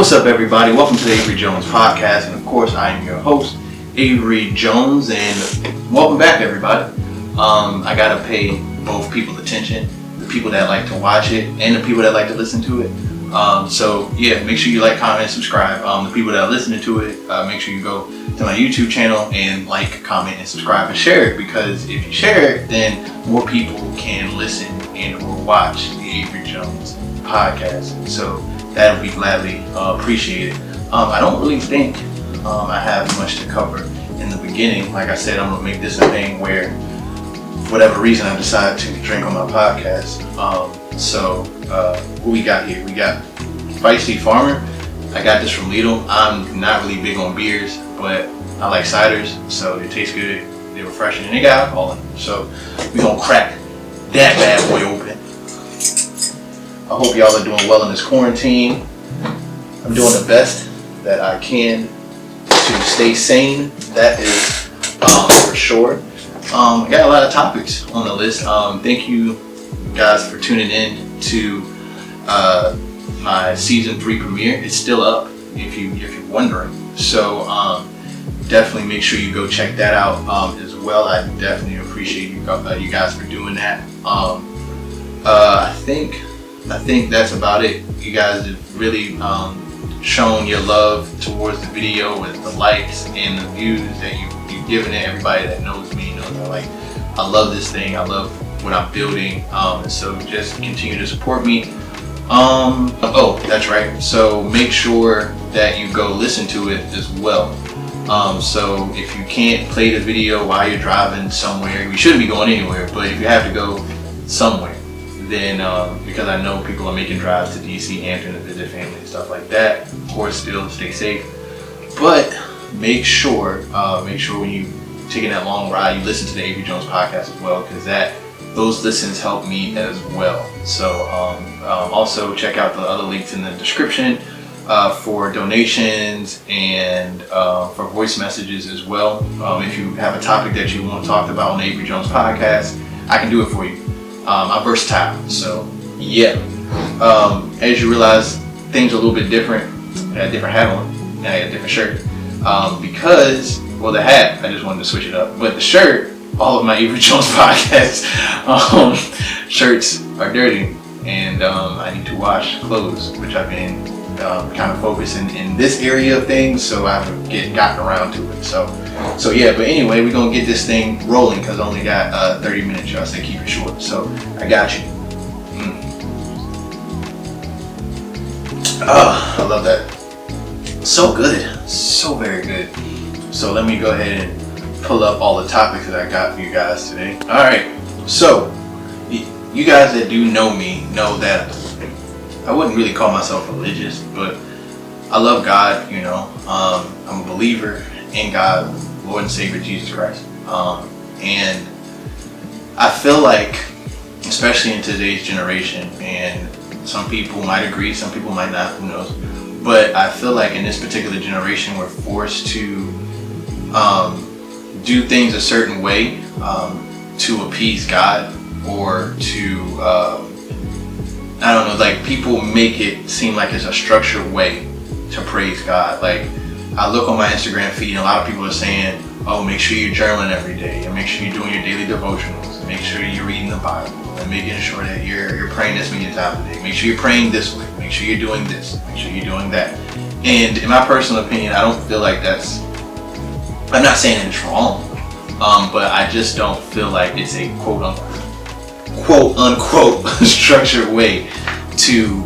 What's up, everybody? Welcome to the Avery Jones Podcast, and of course, I am your host, Avery Jones, and welcome back, everybody. I gotta pay both people attention, the people that like to watch it and the people that like to listen to it. So yeah, make sure you like, comment, subscribe. The people that are listening to it, make sure you go to my YouTube channel and like, comment, and subscribe and share it, because if you share it, then more people can listen and or watch the Avery Jones Podcast. So that'll be gladly appreciated. I don't really think I have much to cover in the beginning. Like I said, I'm gonna make this a thing where, for whatever reason, I decide to drink on my podcast. What we got here? We got Feisty Farmer. I got this from Lidl. I'm not really big on beers, but I like ciders, so it tastes good. They're refreshing, and they got alcohol in them. So we gonna crack that bad boy open. I hope y'all are doing well in this quarantine. I'm doing the best that I can to stay sane. That is for sure. I got a lot of topics on the list. Thank you guys for tuning in to my season 3 premiere. It's still up if you're wondering. So definitely make sure you go check that out as well. I definitely appreciate you guys for doing that. I think that's about it. You guys have really shown your love towards the video with the likes and the views that you've given it. Everybody that knows me knows I love this thing. I love what I'm building. So just continue to support me. Oh, that's right. So make sure that you go listen to it as well. So if you can't play the video while you're driving somewhere, you shouldn't be going anywhere, but if you have to go somewhere, then because I know people are making drives to DC, Hampton to visit family and stuff like that. Of course, still stay safe, but make sure when you taking that long ride, you listen to the Avery Jones Podcast as well, because those listens help me as well. So also check out the other links in the description for donations and for voice messages as well. If you have a topic that you want talked about on the Avery Jones Podcast, I can do it for you. I'm versatile, so yeah. As you realize, things are a little bit different. I had a different hat on, and I had a different shirt. Because, well, the hat, I just wanted to switch it up. But the shirt, all of my Avery Jones Podcast shirts are dirty, and I need to wash clothes, which I've been kind of focusing in this area of things, so I haven't gotten around to it. So yeah, but anyway, we're gonna get this thing rolling because I only got 30 minutes, y'all. So keep it short. So I got you. I love that. So good, so very good. So let me go ahead and pull up all the topics that I got for you guys today. All right. So you guys that do know me know that I wouldn't really call myself religious, but I love God. You know, I'm a believer in God, Lord and Savior Jesus Christ. And I feel like, especially in today's generation, and some people might agree, some people might not, who knows, but I feel like in this particular generation, we're forced to do things a certain way to appease God, or to, I don't know, like people make it seem like it's a structured way to praise God. Like, I look on my Instagram feed and a lot of people are saying, oh, make sure you're journaling every day, and make sure you're doing your daily devotionals, and make sure you're reading the Bible, and making sure that you're praying this many times a day. Make sure you're praying this way. Make sure you're doing this. Make sure you're doing that. And in my personal opinion, I don't feel like that's, I'm not saying it's wrong, but I just don't feel like it's a quote unquote structured way to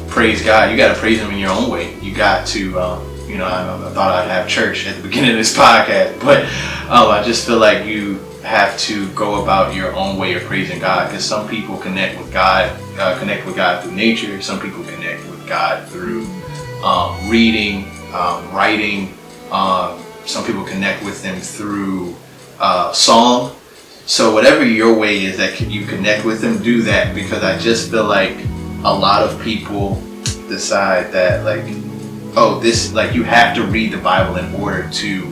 praise God. You got to praise Him in your own way. You got to, I thought I'd have church at the beginning of this podcast, but I just feel like you have to go about your own way of praising God, because some people connect with God through nature. Some people connect with God through reading, writing. Some people connect with Him through song. So whatever your way is that you connect with Him, do that, because I just feel like a lot of people decide that, like, oh, this, like, you have to read the Bible in order to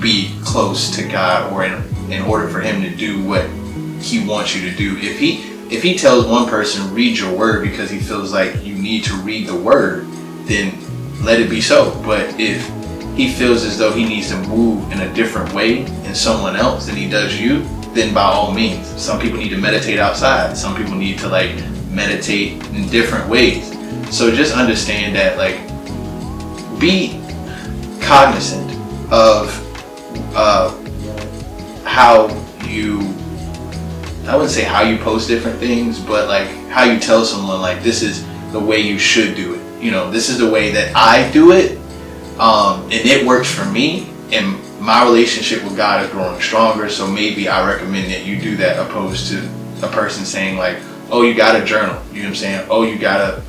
be close to God, or in order for Him to do what He wants you to do. If he tells one person, read your word, because he feels like you need to read the word, then let it be so. But if he feels as though he needs to move in a different way in someone else than he does you, then by all means. Some people need to meditate outside. Some people need to like meditate in different ways. So just understand that, like, be cognizant of how you, I wouldn't say how you post different things, but like how you tell someone, like, this is the way you should do it. You know, this is the way that I do it, and it works for me, and my relationship with God is growing stronger, so maybe I recommend that you do that, opposed to a person saying like, oh, you gotta journal, you know what I'm saying? Oh, you gotta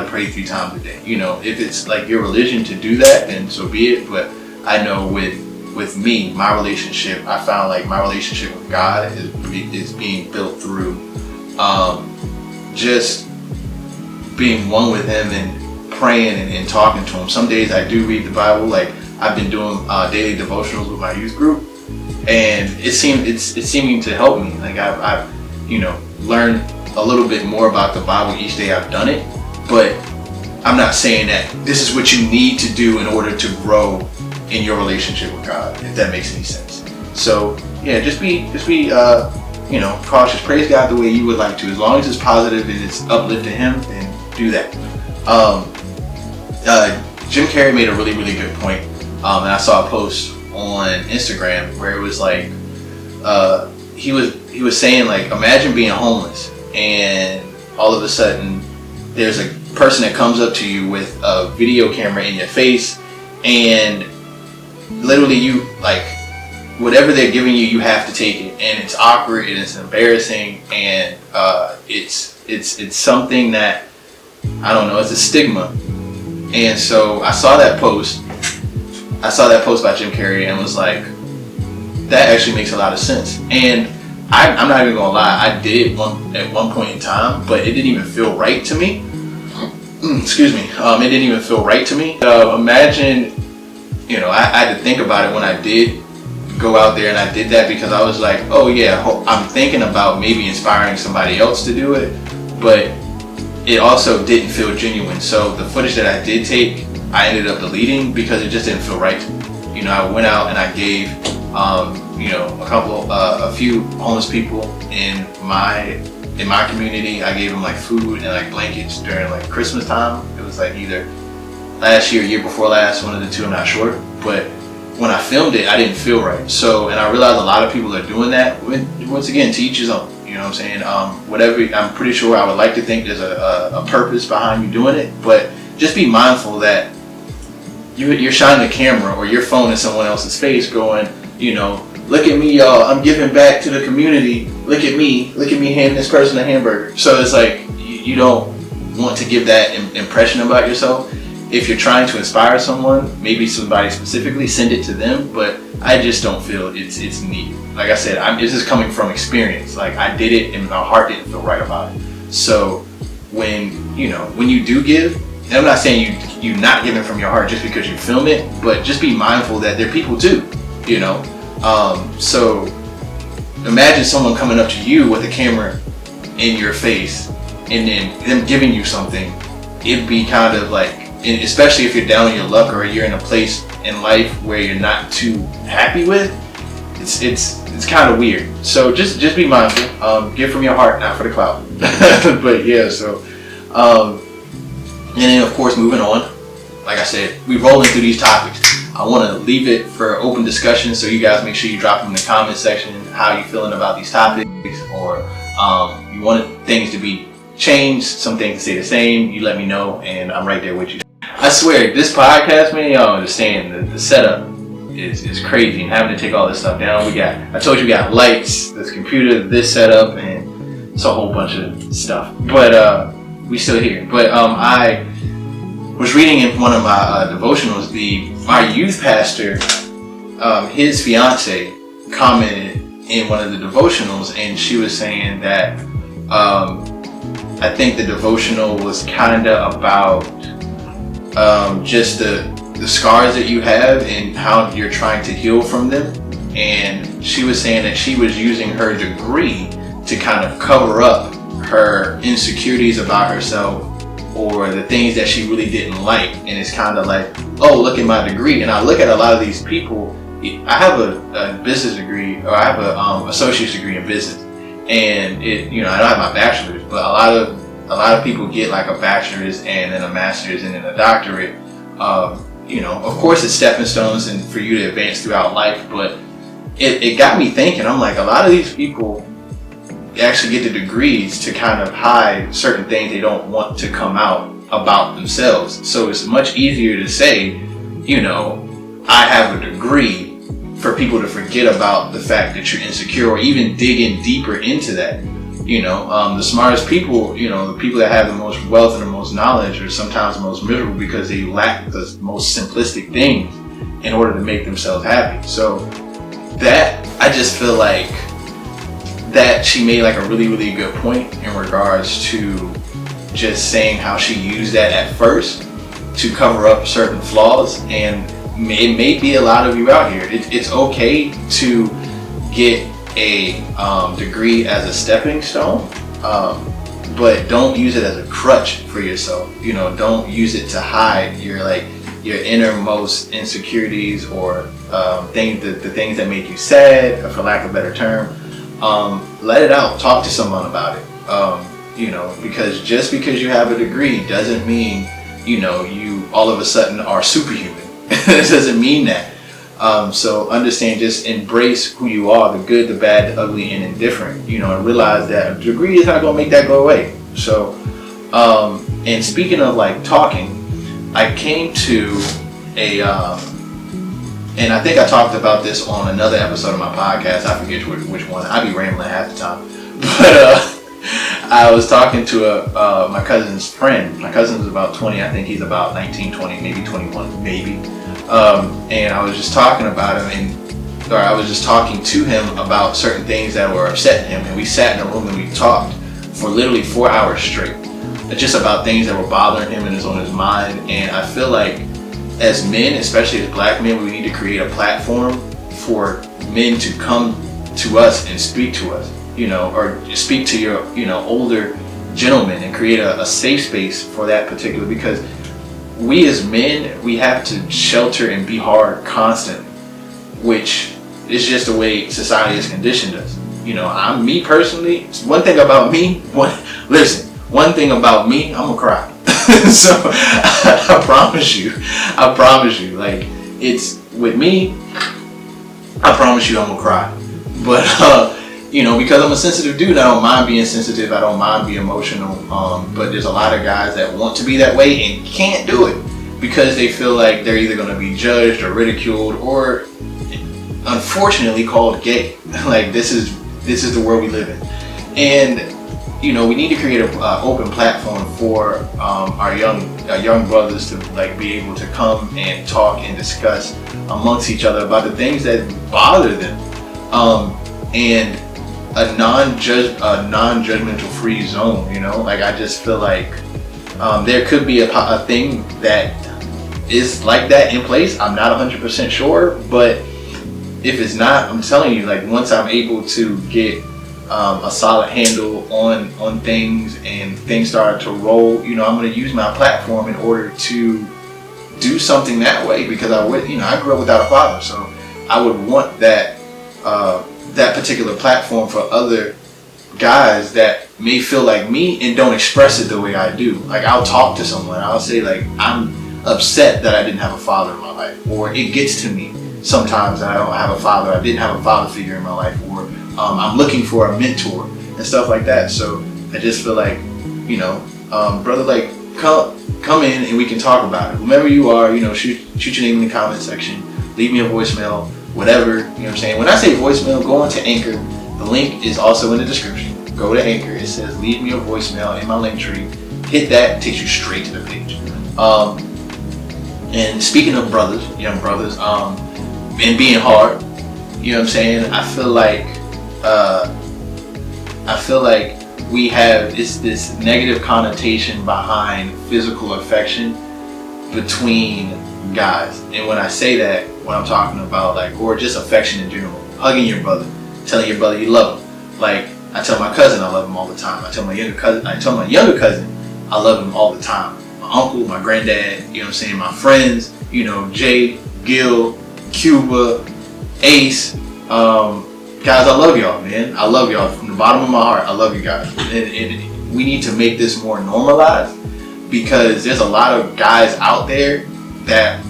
pray 3 times a day. You know, if it's like your religion to do that, then so be it. But I know with me, my relationship, I found like my relationship with God is being built through just being one with Him and praying and talking to Him. Some days I do read the Bible. Like, I've been doing daily devotionals with my youth group, and it's seeming to help me. Like, I've learned a little bit more about the Bible each day I've done it. But I'm not saying that this is what you need to do in order to grow in your relationship with God, if that makes any sense. So yeah, just be cautious. Praise God the way you would like to, as long as it's positive and it's uplifting Him, then do that. Jim Carrey made a really, really good point, and I saw a post on Instagram where it was like, he was saying, like, imagine being homeless and all of a sudden there's a person that comes up to you with a video camera in your face, and literally you, like, whatever they're giving you, you have to take it, and it's awkward and it's embarrassing, and it's something that, I don't know, it's a stigma. And so I saw that post by Jim Carrey and was like, that actually makes a lot of sense. And I'm not even gonna lie, I did at one point in time, but it didn't even feel right to me. Excuse me. It didn't even feel right to me. Imagine, I had to think about it when I did go out there and I did that, because I was like, oh yeah, I'm thinking about maybe inspiring somebody else to do it, but it also didn't feel genuine. So the footage that I did take, I ended up deleting because it just didn't feel right to me. I went out and I gave a few homeless people in my community, I gave them like food and like blankets during like Christmas time. It was like either last year, year before last, one of the two, I'm not sure. But when I filmed it, I didn't feel right. So, and I realized a lot of people are doing that. Once again, to each his own. You know what I'm saying? Whatever, I'm pretty sure, I would like to think there's a purpose behind you doing it, but just be mindful that you're shining the camera or your phone in someone else's face going, look at me, y'all, I'm giving back to the community. Look at me handing this person a hamburger. So it's like, you don't want to give that impression about yourself. If you're trying to inspire someone, maybe somebody specifically, send it to them, but I just don't feel it's needed. Like I said, this is coming from experience. Like, I did it and my heart didn't feel right about it. So when you do give, and I'm not saying you not giving from your heart just because you film it, but just be mindful that they're people too, So imagine someone coming up to you with a camera in your face and then them giving you something. It'd be kind of like, and especially if you're down on your luck or you're in a place in life where you're not too happy with, it's kind of weird. So just be mindful. Give from your heart, not for the clout. But yeah, so and then of course, moving on, like I said, we're rolling through these topics. I want to leave it for open discussion, so you guys make sure you drop them in the comment section how you feeling about these topics, or you want things to be changed, some things to stay the same. You let me know, and I'm right there with you. I swear, this podcast, man, y'all understand the setup is crazy, and having to take all this stuff down. I told you we got lights, this computer, this setup, and it's a whole bunch of stuff. But we still here. But I was reading in one of my devotionals, my youth pastor, his fiance commented in one of the devotionals, and she was saying that I think the devotional was kind of about just the scars that you have and how you're trying to heal from them. And she was saying that she was using her degree to kind of cover up her insecurities about herself or the things that she really didn't like. And it's kind of like, oh, look at my degree. And I look at a lot of these people. I have a business degree, or I have a associate's degree in business, and I don't have my bachelor's, but a lot of people get like a bachelor's and then a master's and then a doctorate. Of course it's stepping stones and for you to advance throughout life, but it got me thinking. I'm like, a lot of these people actually get the degrees to kind of hide certain things they don't want to come out about themselves. So it's much easier to say, I have a degree, for people to forget about the fact that you're insecure, or even digging deeper into that. The smartest people, the people that have the most wealth and the most knowledge are sometimes the most miserable because they lack the most simplistic things in order to make themselves happy. So that, I just feel like that she made like a really, really good point in regards to just saying how she used that at first to cover up certain flaws. And it may be a lot of you out here. It's okay to get a degree as a stepping stone, but don't use it as a crutch for yourself. Don't use it to hide your innermost insecurities, or the things that make you sad, for lack of a better term. Let it out. Talk to someone about it. Because just because you have a degree doesn't mean you all of a sudden are superhuman. It doesn't mean that. So understand, just embrace who you are, the good, the bad, the ugly, and indifferent, and realize that a degree is not going to make that go away. So, and speaking of like talking, I came to and I think I talked about this on another episode of my podcast. I forget which one. I be rambling half the time. But I was talking to my cousin's friend. My cousin is about 20. I think he's about 19, 20, maybe 21, maybe. And I was just talking about him, I was just talking to him about certain things that were upsetting him. And we sat in a room and we talked for literally 4 hours straight, just about things that were bothering him and is on his mind. And I feel like as men, especially as black men, we need to create a platform for men to come to us and speak to us, or speak to your, older gentlemen, and create a safe space for that particular, because we as men, we have to shelter and be hard constantly, which is just the way society has conditioned us. I'm me personally. One thing about me, I'm gonna cry. So I promise you, like, it's with me, I promise you I'm gonna cry. But because I'm a sensitive dude, I don't mind being sensitive, I don't mind being emotional, but there's a lot of guys that want to be that way and can't do it because they feel like they're either going to be judged or ridiculed, or unfortunately called gay. Like, this is the world we live in. And we need to create an open platform for our young brothers to like be able to come and talk and discuss amongst each other about the things that bother them, and a non-judgmental free zone. Like, I just feel like there could be a thing that is like that in place. I'm not 100% sure, but if it's not, I'm telling you, like, once I'm able to get a solid handle on things and things start to roll, I'm going to use my platform in order to do something that way, because I grew up without a father, so I would want that particular platform for other guys that may feel like me and don't express it the way I do. Like, I'll talk to someone, I'll say, like, I'm upset that I didn't have a father in my life, or it gets to me sometimes that I don't have a father, I didn't have a father figure in my life, or I'm looking for a mentor and stuff like that. So I just feel like, brother, like, come in and we can talk about it. Whomever you are, shoot your name in the comment section, leave me a voicemail, whatever, what I'm saying. When I say voicemail, go onto Anchor. The link is also in the description. Go to Anchor. It says leave me a voicemail in my link tree. Hit that, it takes you straight to the page. And speaking of brothers, young brothers, and being hard, what I'm saying, I feel like we have this negative connotation behind physical affection between guys. And when I say that, what I'm talking about, like, or just affection in general, hugging your brother, telling your brother you love him. Like, I tell my cousin I love him all the time. I tell my younger cousin I love them all the time. My uncle, my granddad, you know what I'm saying, my friends, you know, Jay, Gil, Cuba, Ace, guys, I love y'all, man. I love y'all from the bottom of my heart. I love you guys. And we need to make this more normalized, because there's a lot of guys out there that,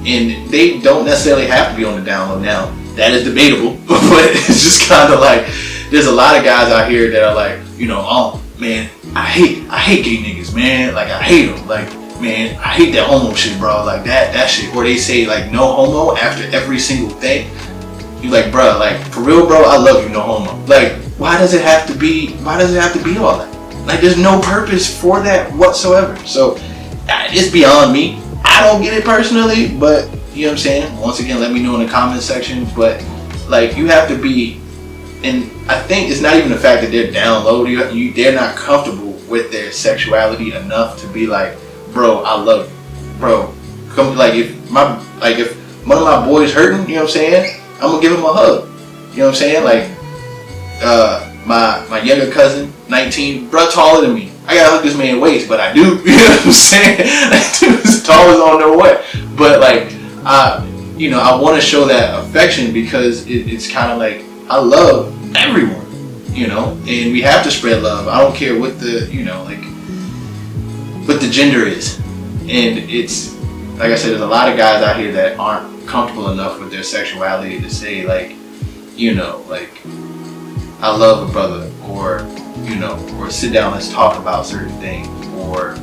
and they don't necessarily have to be on the down low now. That is debatable, but it's just kind of like, there's a lot of guys out here that are like, you know, oh man, I hate gay niggas, man. Like, I hate them. Like, man, I hate that homo shit, bro. Like that shit. Or they say like no homo after every single thing. You like, bro, like for real, bro, I love you, no homo. Like, why does it have to be all that? Like, there's no purpose for that whatsoever. So it's beyond me. I don't get it personally, but you know what I'm saying? Once again, let me know in the comment section. But like, you have to be, and I think it's not even the fact that they're down low. They're not comfortable with their sexuality enough to be like, bro, I love you, bro. Come, like if one of my boys hurting, you know what I'm saying? I'm gonna give him a hug. You know what I'm saying? Like, my younger cousin, 19, bro, taller than me. I gotta hug this man's waist, but I do. You know what I'm saying? That dude's tall as I don't know what. But like, you know, I want to show that affection, because it's kind of like, I love everyone, you know, and we have to spread love. I don't care what the, you know, like, what the gender is. And it's, like I said, there's a lot of guys out here that aren't comfortable enough with their sexuality to say like, you know, like, I love a brother, or, you know, or sit down, let's talk about certain things, or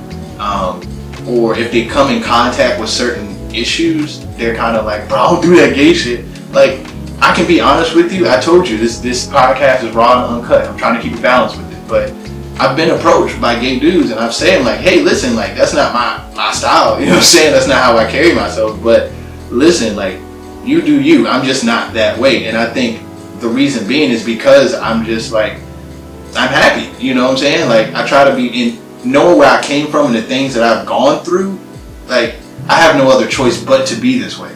if they come in contact with certain issues, they're kind of like, bro, I don't do that gay shit. Like, I can be honest with you. I told you this podcast is raw and uncut. I'm trying to keep it balanced with it, but I've been approached by gay dudes, and I've said like, hey, listen, like, that's not my style. You know what I'm saying? That's not how I carry myself. But listen, like, you do you. I'm just not that way. And I think the reason being is because I'm just like, I'm happy. You know what I'm saying? Like, I try to be in knowing where I came from and the things that I've gone through. Like, I have no other choice but to be this way.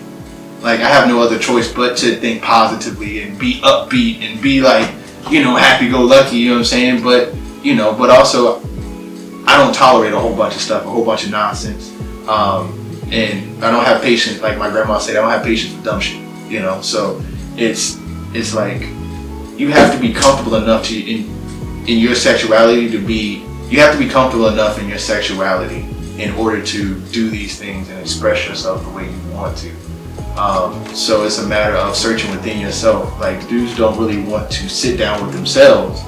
Like, I have no other choice but to think positively and be upbeat and be like, you know, happy-go-lucky, you know what I'm saying? But, you know, but also, I don't tolerate a whole bunch of stuff, a whole bunch of nonsense. And I don't have patience, like my grandma said, I don't have patience for dumb shit, you know? So it's like, you have to be comfortable enough in your sexuality you have to be comfortable enough in your sexuality in order to do these things and express yourself the way you want to. So it's a matter of searching within yourself. Like, dudes don't really want to sit down with themselves.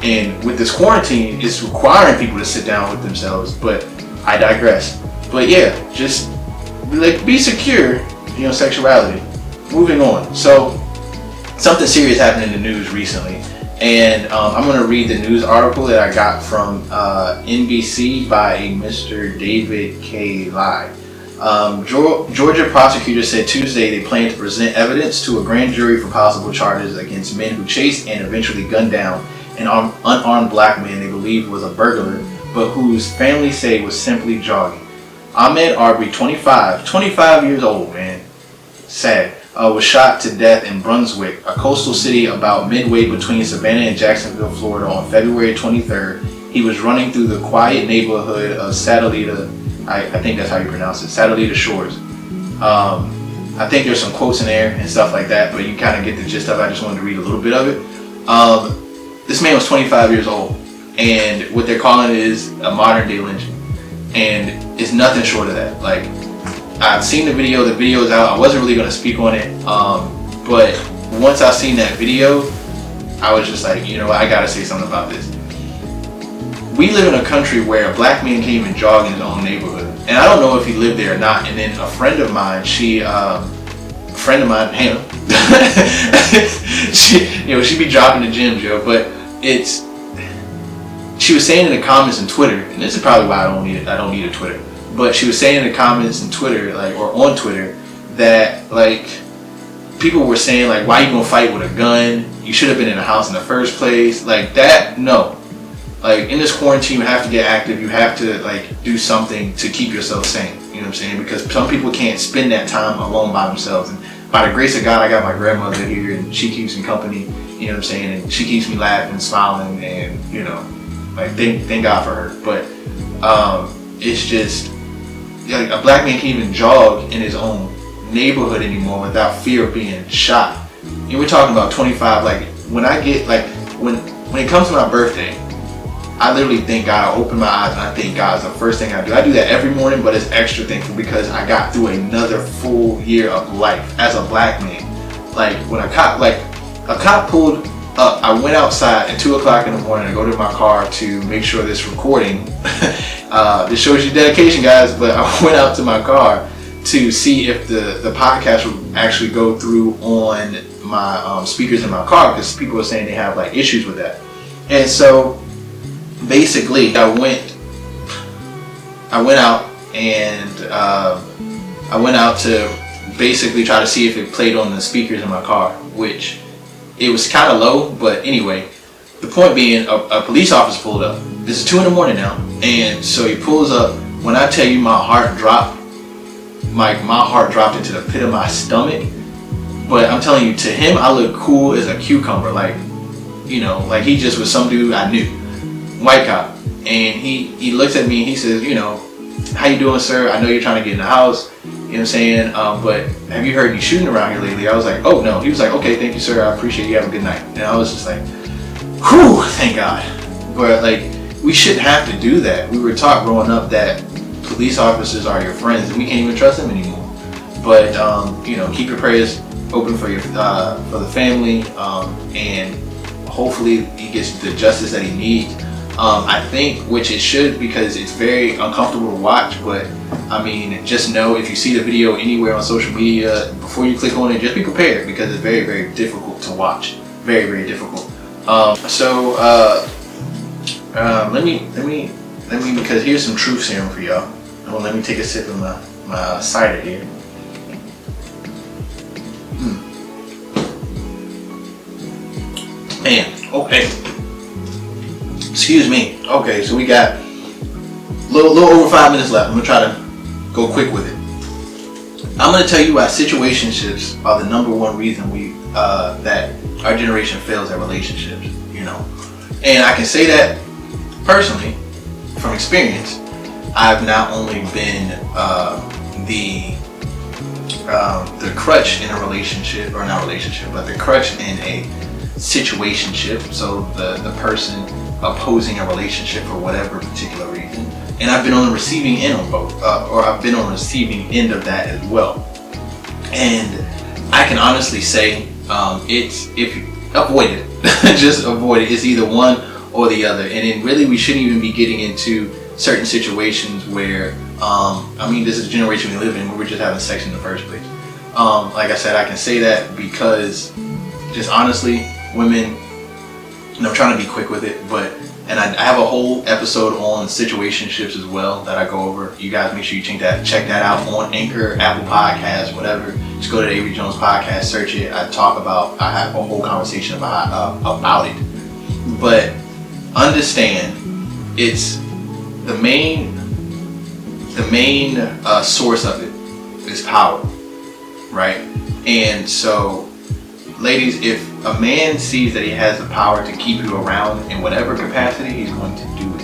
And with this quarantine, it's requiring people to sit down with themselves. But I digress. But yeah, just like, be secure in your sexuality. Moving on. So something serious happened in the news recently. And I'm going to read the news article that I got from NBC by a Mr. David K. Lai. Georgia prosecutors said Tuesday they plan to present evidence to a grand jury for possible charges against men who chased and eventually gunned down an unarmed black man they believed was a burglar, but whose family say was simply jogging. Ahmed Arbery, 25 years old, man, sad, was shot to death in Brunswick, a coastal city about midway between Savannah and Jacksonville, Florida, on February 23rd. He was running through the quiet neighborhood of Satellita, I think that's how you pronounce it, Satellita Shores. I think there's some quotes in there and stuff like that, but you kind of get the gist of it. I just wanted to read a little bit of it. This man was 25 years old, and what they're calling it is a modern day lynching. And it's nothing short of that. Like, I've seen the video's out. I wasn't really going to speak on it, but once I seen that video, I was just like, you know what, I got to say something about this. We live in a country where a black man can't even jog in his own neighborhood. And I don't know if he lived there or not. And then a friend of mine, Hannah, she be dropping the gym, Joe, but she was saying in the comments on Twitter, and this is probably why I don't need a Twitter, but she was saying in the comments on Twitter, like, or on Twitter, that like people were saying like, why you gonna fight with a gun? You should have been in the house in the first place. Like that, no. Like, in this quarantine, you have to get active. You have to like do something to keep yourself sane. You know what I'm saying? Because some people can't spend that time alone by themselves. And by the grace of God, I got my grandmother here, and she keeps me company. You know what I'm saying? And she keeps me laughing, smiling, and you know, like thank God for her. But it's just like a black man can't even jog in his own neighborhood anymore without fear of being shot. And we're talking about 25. Like when I get when it comes to my birthday, I literally thank God. I open my eyes and I thank God. It's the first thing I do. I do that every morning, but it's extra thankful because I got through another full year of life as a black man. Like when a cop pulled up, I went outside at 2 o'clock in the morning. I go to my car to make sure this recording. This shows you dedication, guys. But I went out to my car to see if the podcast would actually go through on my speakers in my car, because people are saying they have like issues with that. And so basically I went out and I went out to basically try to see if it played on the speakers in my car, which it was kind of low. But anyway, the point being, a police officer pulled up. This is 2 in the morning now, and so he pulls up. When I tell you my heart dropped, my heart dropped into the pit of my stomach. But I'm telling you, to him, I look cool as a cucumber. Like, you know, like he just was some dude I knew, white cop. And he looks at me and he says, you know, how you doing, sir? I know you're trying to get in the house. You know what I'm saying? But have you heard any shooting around here lately? I was like, oh, no. He was like, okay, thank you, sir. I appreciate you. Have a good night. And I was just like, whew, thank God. But, like, we shouldn't have to do that. We were taught growing up that police officers are your friends, and we can't even trust them anymore. But, you know, keep your prayers open for the family, and hopefully he gets the justice that he needs. I think, which it should, because it's very uncomfortable to watch, but I mean, just know if you see the video anywhere on social media, before you click on it, just be prepared, because it's very, very difficult to watch. Very, very difficult. Let me, because here's some truth serum for y'all. Let me take a sip of my cider here. Man, okay. Excuse me. Okay, so we got a little over 5 minutes left. I'm gonna try to go quick with it. I'm gonna tell you why situationships are the number one reason that our generation fails at relationships. You know, and I can say that personally from experience. I've not only been the crutch in a relationship, or not relationship, but the crutch in a situationship. So the person opposing a relationship for whatever particular reason, and I've been on the receiving end of both, or I've been on the receiving end of that as well. And I can honestly say, it's, if you avoid it, just avoid it. It's either one or the other. And then really, we shouldn't even be getting into certain situations where, I mean, this is the generation we live in, where we're just having sex in the first place. Like I said, I can say that because, just honestly, women, and I'm trying to be quick with it, and I have a whole episode on situationships as well that I go over. You guys make sure you check that out on Anchor, Apple Podcasts, whatever. Just go to the Avery Jones Podcast, search it. I have a whole conversation about it. But understand, it's the main source of it is power, right? And so, ladies, if a man sees that he has the power to keep you around in whatever capacity, he's going to do it.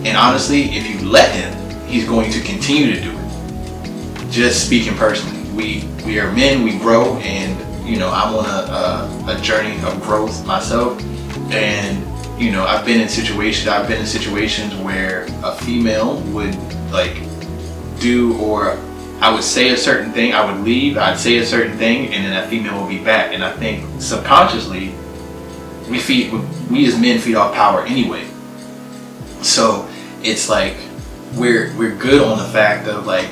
And honestly, if you let him, he's going to continue to do it. Just speaking personally, we are men, we grow, and you know, I'm on a journey of growth myself, and you know, I've been in situations where a female would like do, or I would say a certain thing, I would leave, I'd say a certain thing, and then that female will be back. And I think subconsciously, we as men feed off power anyway. So it's like, we're good on the fact of like,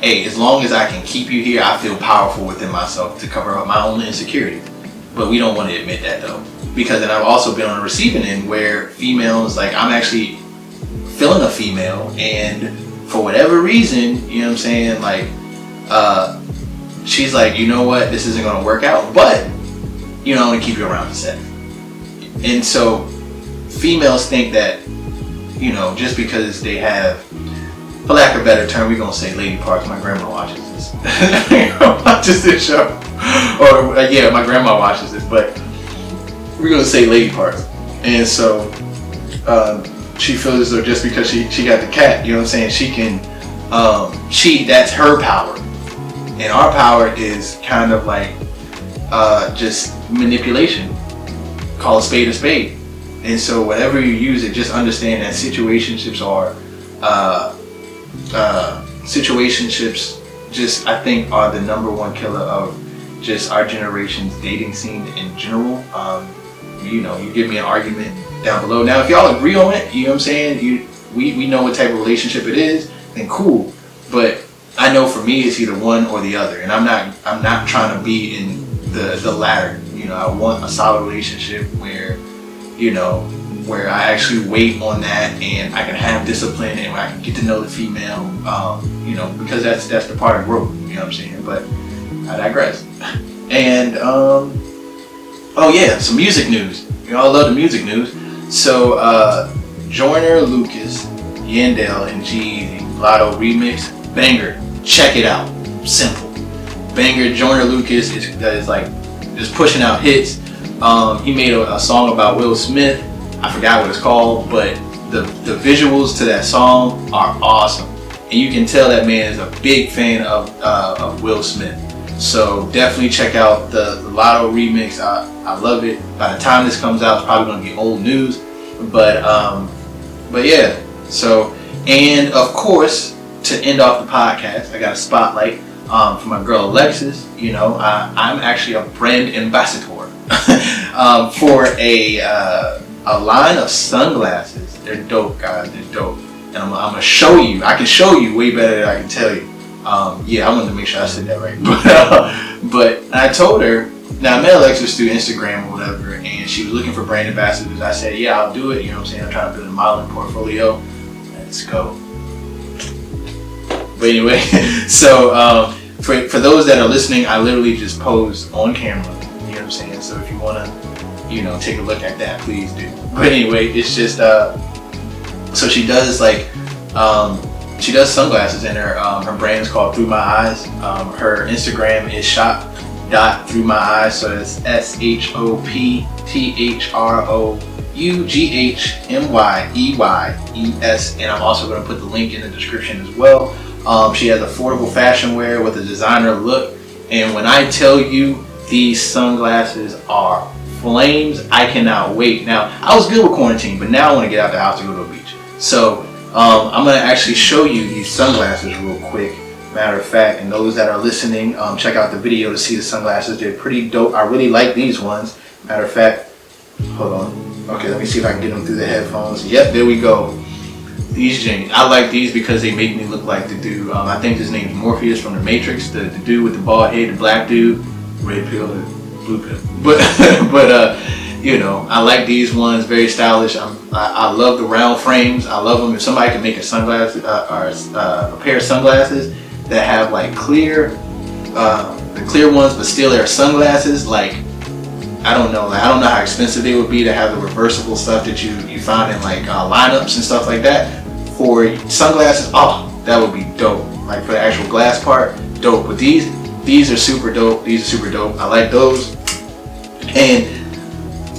hey, as long as I can keep you here, I feel powerful within myself to cover up my own insecurities. But we don't want to admit that though. Because then I've also been on the receiving end where females, like, I'm actually feeling a female, and for whatever reason, you know what I'm saying, like, she's like, you know what, this isn't going to work out, but, you know, I'm going to keep you around for sex. And so, females think that, you know, just because they have, for lack of a better term, we're going to say lady parts. My grandma watches this. Watches this show. Or, yeah, my grandma watches this, but we're going to say lady parts. And so, she feels as though just because she got the cat, you know what I'm saying, she can, that's her power. And our power is kind of like just manipulation. Call a spade a spade. And so whenever you use it, just understand that situationships just, I think, are the number one killer of just our generation's dating scene in general. You know, you give me an argument down below. Now, if y'all agree on it, you know what I'm saying, we know what type of relationship it is, then cool. But I know for me, it's either one or the other. And I'm not trying to be in the latter. You know, I want a solid relationship where, you know, where I actually wait on that and I can have discipline and I can get to know the female, you know, because that's the part of growth, you know what I'm saying? But I digress. And, oh yeah, some music news. You all love the music news. So, Joyner Lucas, Yandel, and G-Eazy, Lotto remix, banger. Check it out. Simple. Banger. Joyner Lucas is like just pushing out hits. He made a song about Will Smith. I forgot what it's called, but the visuals to that song are awesome. And you can tell that man is a big fan of Will Smith. So definitely check out the Lotto remix. I love it. By the time this comes out, it's probably gonna be old news. But yeah. So, and of course, to end off the podcast, I got a spotlight for my girl Alexis. You know, I'm actually a brand ambassador for a line of sunglasses. They're dope, guys. They're dope. And I'm gonna show you. I can show you way better than I can tell you. Yeah, I wanted to make sure I said that right. But I told her, now I met Alexis through Instagram or whatever, and she was looking for brand ambassadors. I said, yeah, I'll do it. You know what I'm saying? I'm trying to build a modeling portfolio. Let's go. But anyway, so for those that are listening, I literally just pose on camera. You know what I'm saying? So if you wanna, you know, take a look at that, please do. But anyway, it's just so she does like she does sunglasses, and her brand is called Through My Eyes. Her Instagram is shop.throughmyeyes, so it's SHOPTHROUGHMYEYES, and I'm also going to put the link in the description as well. She has affordable fashion wear with a designer look, and when I tell you these sunglasses are flames, I cannot wait. Now, I was good with quarantine, but now I want to get out the house to go to a beach. So I'm going to actually show you these sunglasses real quick. Matter of fact, and those that are listening, check out the video to see the sunglasses. They're pretty dope. I really like these ones. Matter of fact, hold on. Okay, let me see if I can get them through the headphones. Yep, there we go. These jeans. I like these because they make me look like the dude. I think his name's Morpheus from The Matrix. The dude with the bald head, the black dude, red pill and blue pill. But you know, I like these ones. Very stylish. I love the round frames. I love them. If somebody can make a sunglasses or a pair of sunglasses that have like clear, the clear ones, but still they're sunglasses. Like, I don't know how expensive they would be to have the reversible stuff that you find in like lineups and stuff like that. For sunglasses, oh, that would be dope. Like for the actual glass part, dope. But these are super dope. These are super dope. I like those. And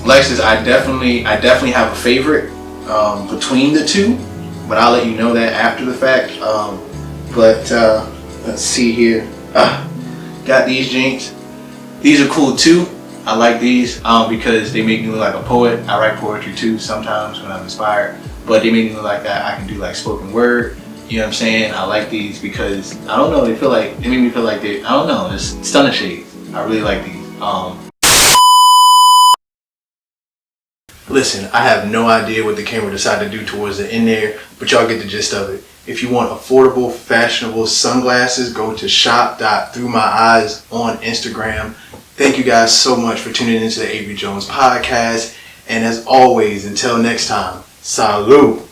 Lexus, I definitely have a favorite between the two, but I'll let you know that after the fact. But let's see here. Got these jeans. These are cool too. I like these because they make me look like a poet. I write poetry too sometimes when I'm inspired, but they make me look like that. I can do like spoken word. You know what I'm saying? I like these because I don't know. They make me feel like I don't know. It's stunner shades. I really like these. Listen, I have no idea what the camera decided to do towards the end there, but y'all get the gist of it. If you want affordable, fashionable sunglasses, go to shop.throughmyeyes on Instagram. Thank you guys so much for tuning into the Avery Jones Podcast. And as always, until next time, salute.